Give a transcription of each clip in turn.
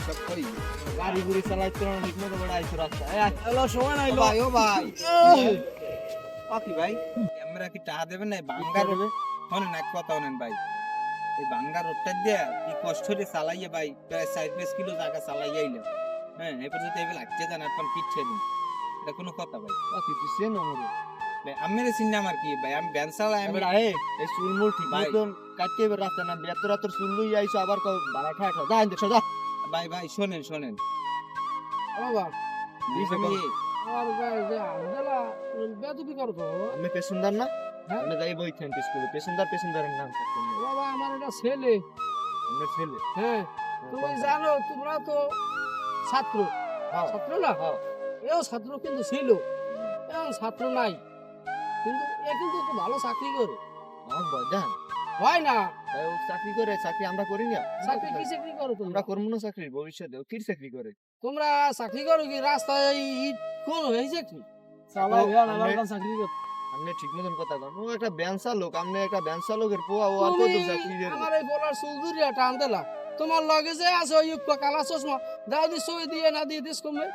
সব কই গাড়ি গুড়ি চালাইতে না ঠিক মতো বড় আইছো রাস্তা হ্যালো সময় নাই ভাই ও ভাই পাখি ভাই আমরা কি টাকা দেবেন না বাঙ্গা রোড হন না কথা হনেন ভাই এই বাঙ্গা রোডটা দিয়া কি কষ্ট করে চালাইয়ে ভাই প্রায় 4-5 কিলো জায়গা চালাইয়ে আইলো হ্যাঁ এরপর যদি এবার লাগছে জান এখন পিচ্ছে দিন এটা কোনো কথা ভাই পাখি তুই চেনো মরে ভাই আমের চিন্তা আমার কি ভাই আমি ব্যান চালাই আমি এবার আয়ে এই চুলমুল ঠিক ভাই। মতন কাটতে এবার রাস্তা না বেতর রাতর চুল লই আইছো আবার কও বাড়া খায় খাও যা ইন্দে সোজা ভাই ভাই শোনেন শোনেন বাবা দিছে আমি আমার গায়ে যে আন্দোলা বেদবি করবো আমি পেছনদার না হ্যাঁ? আমি যাই বইতেন স্কুলে পেছনদারের নাম থাকতেন বাবা আমার এটা ছেলে আমরা ছেলে হ্যাঁ তুমি জানো তোমরা তো ছাত্র হ্যাঁ ছাত্র না হ্যাঁ এও ছাত্র কিন্তু ছিল এখন ছাত্র নাই কিন্তু এ কিন্তু খুব ভালো চাকরি করে আমার বয়দান হয় না ভাই ও চাকরি করে চাকরি আমরা করি না চাকরি কি চাকরি করো তোমরা আমরা করবো না চাকরি ভবিষ্যতে ও কি চাকরি করে তোমরা চাকরি করো কি রাস্তায় ইট কোন হয়েছে কি চালাই চালাই আমরা- চাকরি করো আপনি ঠিক মতন কথা কন ও একটা ব্যাংসা লোক আপনি একটা ব্যাংসা লোকের পোয়া ও আর কত তুমি চাকরি দেবে আমার এই বলার চুলদুরিয়া টান দিলা তোমার লগে যে আছে ওই কালা চশমা দাও দি সই দিয়ে না দিয়ে দিস কমবে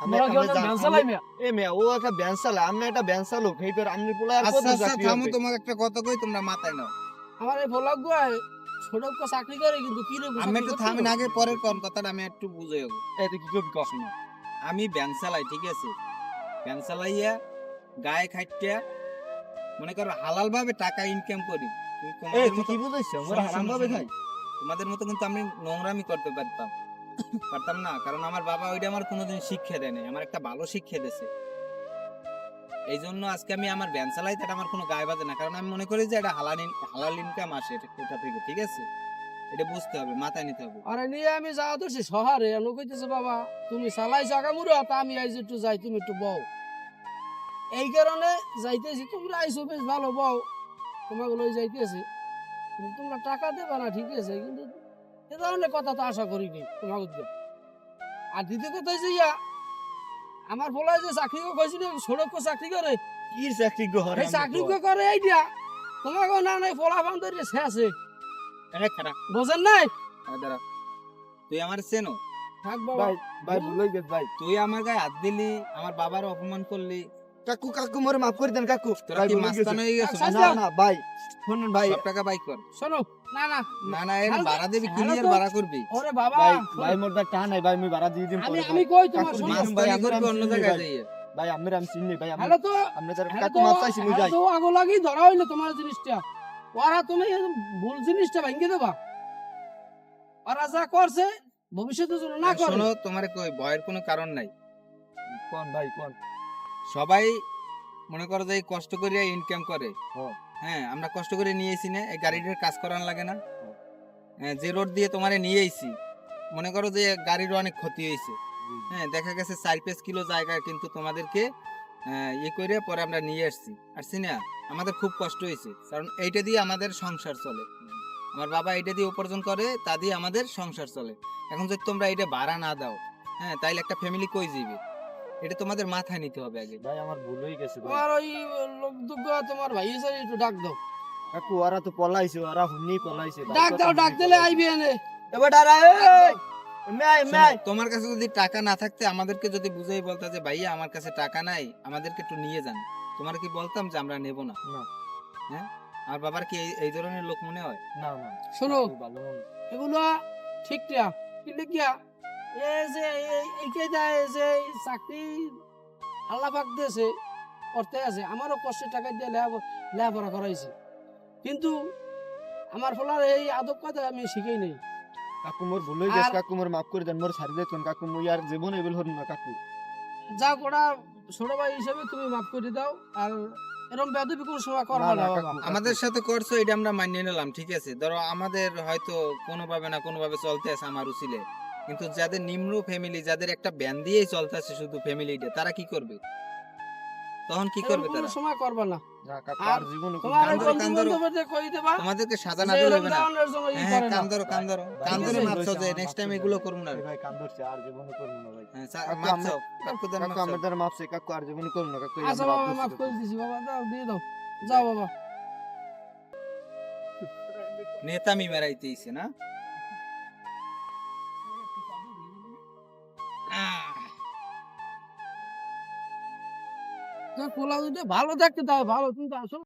আমি এ মেয়া ও একটা ব্যাংসা লা আমি একটা ব্যাংসা লোক এইবার আপনি পোলা আর কত আচ্ছা আচ্ছা চাকরি থামো হবে তোমাকে একটা কথা কই তোমরা মাথায় নাও আমার এই বলার গুয়ায় ছোট চাকরি করে কিন্তু কি রে আমি একটু থামেন আগে পরের কোন কথাটা আমি একটু বুঝে যাবো এই তুই কি করবি কস শোনো আমি ব্যান চালাই ঠিক আছে ব্যান চালাইয়া গায়ে খাইটিয়া মনে করো হালাল ভাবে টাকা ইনকাম করি কিন্তু এই তোমাদের তুই কি মতো- বুঝাইছ মোর শোনো, হারাম শোনো, ভাবে শোনো। খাই তোমাদের মতো কিন্তু আমি নোংরামি করতে পারতাম পারতাম না কারণ আমার বাবা ওইটা আমার কোনোদিন শিক্ষা দেয় নাই আমার একটা ভালো শিক্ষা দিয়েছে এই জন্য আজকে আমি আমার ব্যান চালাই এটা আমার কোনো গায়ে বাজে না কারণ আমি মনে করি যে এটা হালাল ইনকাম আসে এটা থেকে ঠিক আছে এটা বুঝতে হবে মাথায় নিতে হবে আরে নিয়ে আমি যাওয়া ধরছি শহরে আমি কইতেছে বাবা তুমি চালাই জাগা মুড়ো তা আমি আইজ একটু যাই তুমি একটু বও এই কারণে যাইতেছি তোমরা আইসো বেশ ভালো বও তোমাকে লই যাইতেছি কিন্তু তোমরা টাকা দেবা না ঠিক আছে কিন্তু এ ধরনের কথা তো আশা করিনি তোমাকে দিয়ে। আর দ্বিতীয় কথা হচ্ছে ইয়া আমার বলা যে চাকরি কইছিল সড়ক চাকরি করে কি চাকরি গো হরে এই চাকরি করে এই দিয়া তোমাকে না নাই ফলা বান্ধব শেষে খারাপ বোঝেন নাই দাঁড়া তুই আমার চেনো থাক বাবা ভাই ভাই ভুলই গেছ ভাই তুই আমার গায়ে হাত দিলি আমার বাবার অপমান করলি কাকু কাকু মোরে মাফ করে দেন কাকু তোরা ভাই কি ভুলই মাস্তান গেছে। হয়ে গেছো আচ্ছা, না না ভাই শুনুন ভাই সব টাকা বাইক কর শোনো না না না না এর হ্যালো তো- ভাড়া দিবি হ্যালো ক্লিয়ার তো- ভাড়া করবি ওরে বাবা ভাই ভাই মোর দা টান নাই ভাই আমি ভাড়া দিয়ে দিম আমি পরে আমি কই তোমার কাকুর শোনো মাস- ভাই, মাস্তানি আমরা করবি আমি অন্য চিনি জায়গায় ভাই। যাইয়ে ভাই আমরা আমি চিনি ভাই হ্যালো তো আপনি যারা হ্যালো কাকু তো মাপ চাইছি মুই যাই হ্যালো তো আগো লাগি ধরা হইলো তোমার জিনিসটা ওরা তুমি ভুল জিনিসটা ভাঙিয়ে দেবা ওরা যা করছে ভবিষ্যতে যেন না করে শোনো তোমার কই ভয়ের কোনো কারণ নাই কোন ভাই কোন সবাই মনে করো যে এই কষ্ট করে ইনকাম করে হ্যাঁ। হ্যাঁ আমরা কষ্ট করে নিয়েছি না এই গাড়িটার কাজ করার লাগে না হ্যাঁ। হ্যাঁ, যে রোড দিয়ে তোমারে নিয়ে আইছি মনে করো যে গাড়ির অনেক ক্ষতি হয়েছে হ্যাঁ দেখা গেছে 4-5 কিলো জায়গা কিন্তু তোমাদেরকে ইয়ে করে পরে আমরা নিয়ে আসছি না আমাদের খুব কষ্ট হয়েছে কারণ এইটা দিয়ে আমাদের সংসার চলে আমার বাবা এইটা দিয়ে উপার্জন করে তা দিয়ে আমাদের সংসার চলে এখন যদি তোমরা এটা ভাড়া না দাও হ্যাঁ তাইলে একটা ফ্যামিলি কই যাবে এটা তোমাদের মাথায় নিতে হবে আগে ভাই আমার ভুল হয়ে গেছে ভাই তোমার ওই লোক দুগ্গ তোমার ভাই এসে একটু ডাক দাও কাকু ওরা তো পলাইছে ওরা হুনি পলাইছে ভাই, ডাক কত দাও হুনি ডাক দিলে পলাইছে। আইবি এনে এবার দাঁড়া মেই শোনো, মেই তোমার কাছে যদি টাকা না থাকতে আমাদেরকে যদি বুঝাই বলতা যে ভাইয়া আমার কাছে টাকা নাই আমাদেরকে একটু নিয়ে যান তোমার কি বলতাম যে আমরা নেব না না। হ্যাঁ আমার বাবার কি এই ধরনের লোক মনে হয় না না শোনো কাকু ভালো মন- এগুলো ঠিক না কিন্তু কি এই যে এইকে দেয় যে এই চাকরি আল্লাহ পাক দিয়েছে করতে আছে আমারও কষ্টের টাকা দিয়ে লেখাপড়া করাইছে কিন্তু আমার ফলার এই আদব কথা আমি শিখেই নেই কাকু মোর ভুল হয়ে গেছে আর- কাকু মোর মাফ করে দেন মোর ছাড়ি দেন কাকু মুই আর জীবন এবেল হরুম না কাকু যা গোড়া ছোট ভাই হিসেবে তুমি মাফ করে দাও আর এরকম বেদবি কোনো সময় করবা না, না না, বাবা কাকু। আমাদের সাথে করছো এটা আমরা মানিয়ে নিলাম ঠিক আছে ধরো আমাদের হয়তো কোনোভাবে না কোনোভাবে চলতে আছে আমার উচিলে কিন্তু যাদের নিম্ন ফ্যামিলি যাদের একটা ব্যান দিয়েই চলতে আছে শুধু ফ্যামিলিটা তারা কি করবে তখন কি করবে এরকম কোনো তারা সময় করবা না না কাকু আর আর জীবন তোমার এই কান্দরো, বন্ধু কান্দরো। বান্ধবদের কই দেবা তোমাদেরকে সাজা না যে দিলে এরকম হবে না ধরনের জন্য ই হ্যাঁ করে না কান্দরো কান্দরো কান্দরো আছে, মাপছো যে নেক্সট টাইম এগুলো করবো না ভাই কান ধরছে আর জীবন করব না ভাই হ্যাঁ কাকু, মাপছো কাকুদের কাকু মাপছো। আমাদের মাপছে কাকু আর জীবন করব না কাকু এই আচ্ছা আমরা বাবা আফসোস মাফ করি। করে দিছি বাবা দাও দিয়ে দাও যাও বাবা নেতামি মেরাইতেইছে না পোলা দুটো ভালো থাকতে তাই ভালো, কিন্তু আসলে